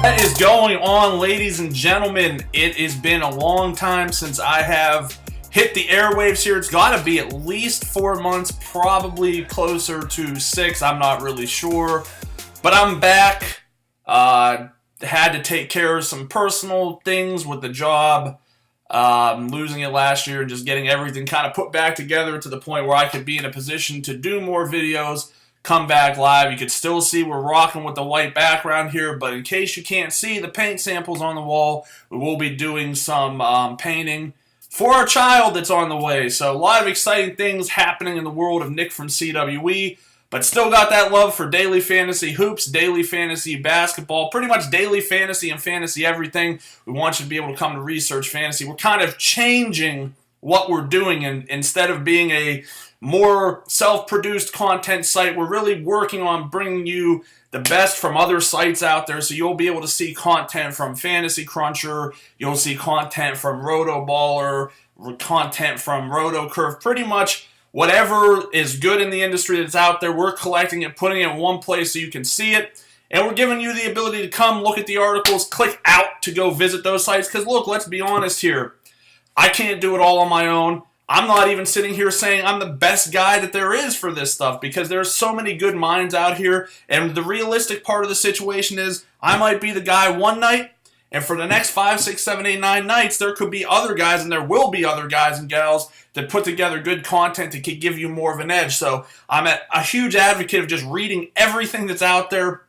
What is going on, ladies and gentlemen? It has been a long time since I have hit the airwaves here. It's got to be at least 4 months, probably closer to 6. I'm not really sure. But I'm back. Had to take care of some personal things with the job. Losing it last year and just getting everything kind of put back together to the point where I could be in a position to do more videos. Come back live. You could still see we're rocking with the white background here, but in case you can't see the paint samples on the wall, we will be doing some painting for our child that's on the way. So a lot of exciting things happening in the world of Nick from CWE, but still got that love for daily fantasy hoops, daily fantasy basketball, pretty much daily fantasy and fantasy everything. We want you to be able to come to Research Fantasy. We're kind of changing what we're doing, and instead of being a more self-produced content site, we're really working on bringing you the best from other sites out there. So you'll be able to see content from Fantasy Cruncher, you'll see content from Roto Baller, content from Roto Curve, pretty much whatever is good in the industry that's out there. We're collecting it, putting it in one place so you can see it. And we're giving you the ability to come look at the articles, click out to go visit those sites. Because look, let's be honest here. I can't do it all on my own. I'm not even sitting here saying I'm the best guy that there is for this stuff, because there's so many good minds out here, and the realistic part of the situation is I might be the guy one night, and for the next 5, 6, 7, 8, 9 nights, there could be other guys, and there will be other guys and gals that put together good content that could give you more of an edge. So I'm a huge advocate of just reading everything that's out there,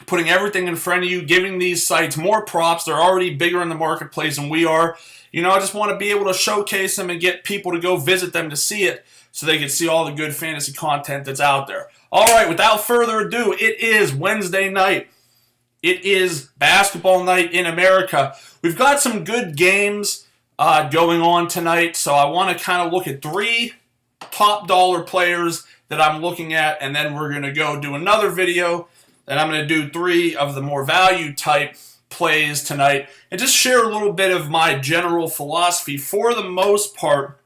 putting everything in front of you, giving these sites more props. They're already bigger in the marketplace than we are. You know, I just want to be able to showcase them and get people to go visit them to see it so they can see all the good fantasy content that's out there. All right, without further ado, it is Wednesday night. It is basketball night in America. We've got some good games going on tonight, so I want to kind of look at 3 top dollar players that I'm looking at, and then we're going to go do another video, and I'm going to do 3 of the more value type plays tonight and just share a little bit of my general philosophy. For the most part,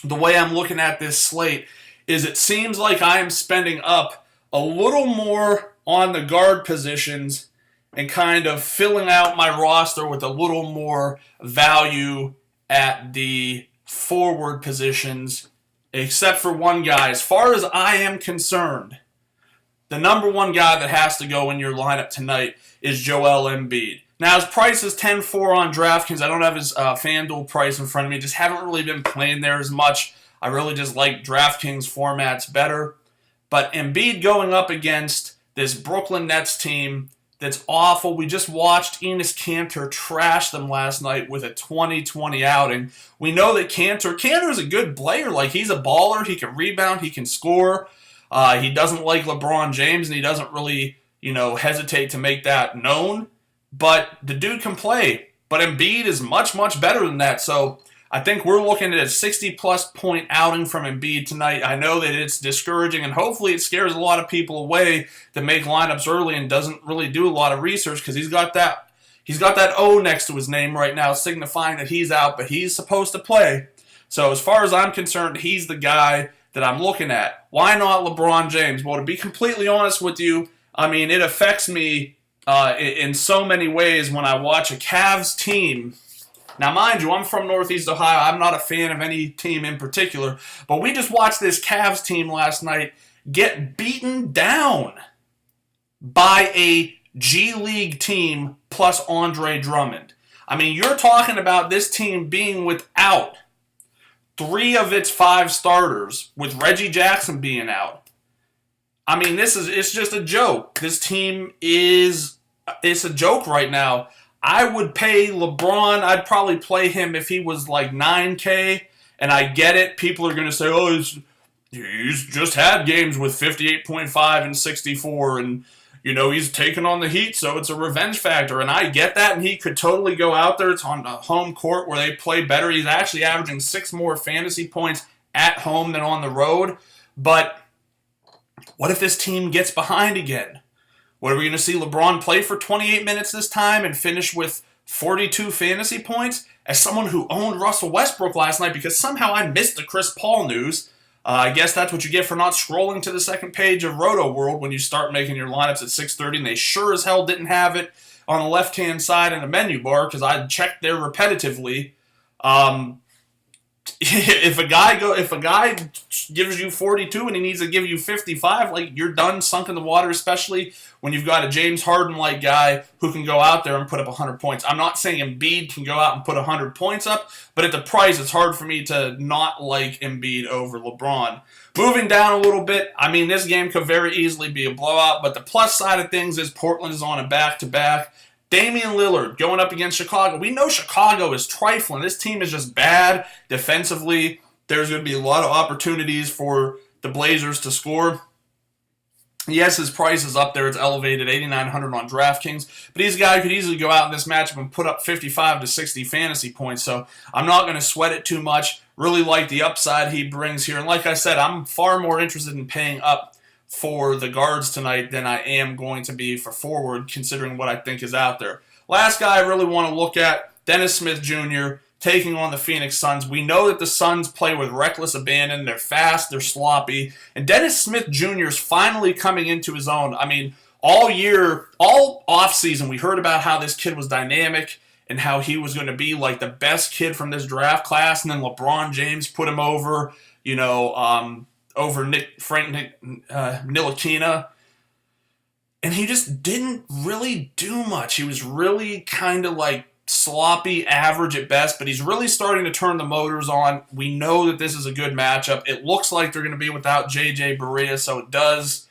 the way I'm looking at this slate is it seems like I am spending up a little more on the guard positions and kind of filling out my roster with a little more value at the forward positions, except for one guy. As far as I am concerned, the number one guy that has to go in your lineup tonight is Joel Embiid. Now, his price is 10-4 on DraftKings. I don't have his FanDuel price in front of me. Just haven't really been playing there as much. I really just like DraftKings formats better. But Embiid going up against this Brooklyn Nets team that's awful. We just watched Enes Kanter trash them last night with a 20-20 outing. We know that Kanter's a good player. Like, he's a baller. He can rebound. He can score. He doesn't like LeBron James, and he doesn't really, hesitate to make that known. But the dude can play. But Embiid is much, much better than that. So I think we're looking at a 60-plus point outing from Embiid tonight. I know that it's discouraging, and hopefully it scares a lot of people away that make lineups early and doesn't really do a lot of research, because he's got that O next to his name right now, signifying that he's out, but he's supposed to play. So as far as I'm concerned, he's the guy that I'm looking at. Why not LeBron James? Well, to be completely honest with you, I mean, it affects me in so many ways when I watch a Cavs team. Now, mind you, I'm from Northeast Ohio. I'm not a fan of any team in particular, but we just watched this Cavs team last night get beaten down by a G League team plus Andre Drummond. I mean, you're talking about this team being without 3 of its 5 starters, with Reggie Jackson being out. I mean, it's just a joke. This team it's a joke right now. I would pay LeBron, I'd probably play him if he was like $9K, and I get it. People are going to say, oh, he's just had games with 58.5 and 64, and, he's taken on the Heat, so it's a revenge factor, and I get that, and he could totally go out there. It's on a home court where they play better. He's actually averaging 6 more fantasy points at home than on the road, but what if this team gets behind again? What, are we going to see LeBron play for 28 minutes this time and finish with 42 fantasy points? As someone who owned Russell Westbrook last night, because somehow I missed the Chris Paul news, I guess that's what you get for not scrolling to the second page of Roto World when you start making your lineups at 6:30, and they sure as hell didn't have it on the left-hand side in the menu bar because I checked there repetitively. If a guy gives you 42 and he needs to give you 55, like, you're done, sunk in the water, especially when you've got a James Harden-like guy who can go out there and put up 100 points. I'm not saying Embiid can go out and put 100 points up, but at the price, it's hard for me to not like Embiid over LeBron. Moving down a little bit, I mean, this game could very easily be a blowout, but the plus side of things is Portland is on a back-to-back. Damian Lillard going up against Chicago. We know Chicago is trifling. This team is just bad defensively. There's going to be a lot of opportunities for the Blazers to score. Yes, his price is up there. It's elevated, $8,900 on DraftKings. But he's a guy who could easily go out in this matchup and put up 55 to 60 fantasy points. So I'm not going to sweat it too much. Really like the upside he brings here. And like I said, I'm far more interested in paying up for the guards tonight than I am going to be for forward, considering what I think is out there. Last guy I really want to look at, Dennis Smith Jr., taking on the Phoenix Suns. We know that the Suns play with reckless abandon. They're fast, they're sloppy. And Dennis Smith Jr. is finally coming into his own. I mean, all year, all offseason, we heard about how this kid was dynamic and how he was going to be like the best kid from this draft class. And then LeBron James put him over, over Frank Ntilikina. And he just didn't really do much. He was really kind of like sloppy, average at best, but he's really starting to turn the motors on. We know that this is a good matchup. It looks like they're going to be without J.J. Barea, so it does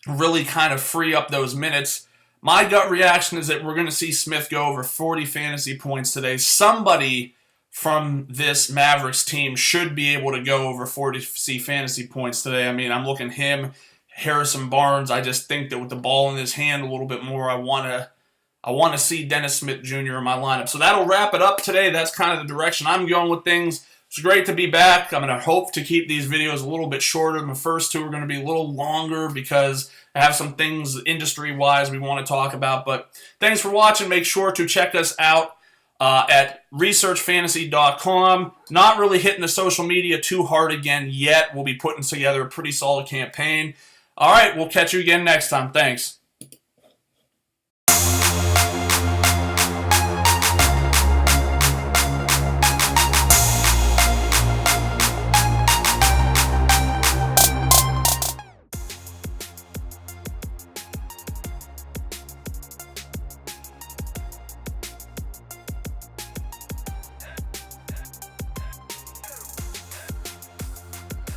really kind of free up those minutes. My gut reaction is that we're going to see Smith go over 40 fantasy points today. Somebody from this Mavericks team should be able to go over 40 fantasy points today. I mean, I'm looking him, Harrison Barnes. I just think that with the ball in his hand a little bit more, I want to see Dennis Smith Jr. in my lineup. So that'll wrap it up today. That's kind of the direction I'm going with things. It's great to be back. I'm going to hope to keep these videos a little bit shorter. The first two are going to be a little longer because I have some things industry-wise we want to talk about. But thanks for watching. Make sure to check us out at researchfantasy.com. Not really hitting the social media too hard again yet. We'll be putting together a pretty solid campaign. All right, we'll catch you again next time. Thanks.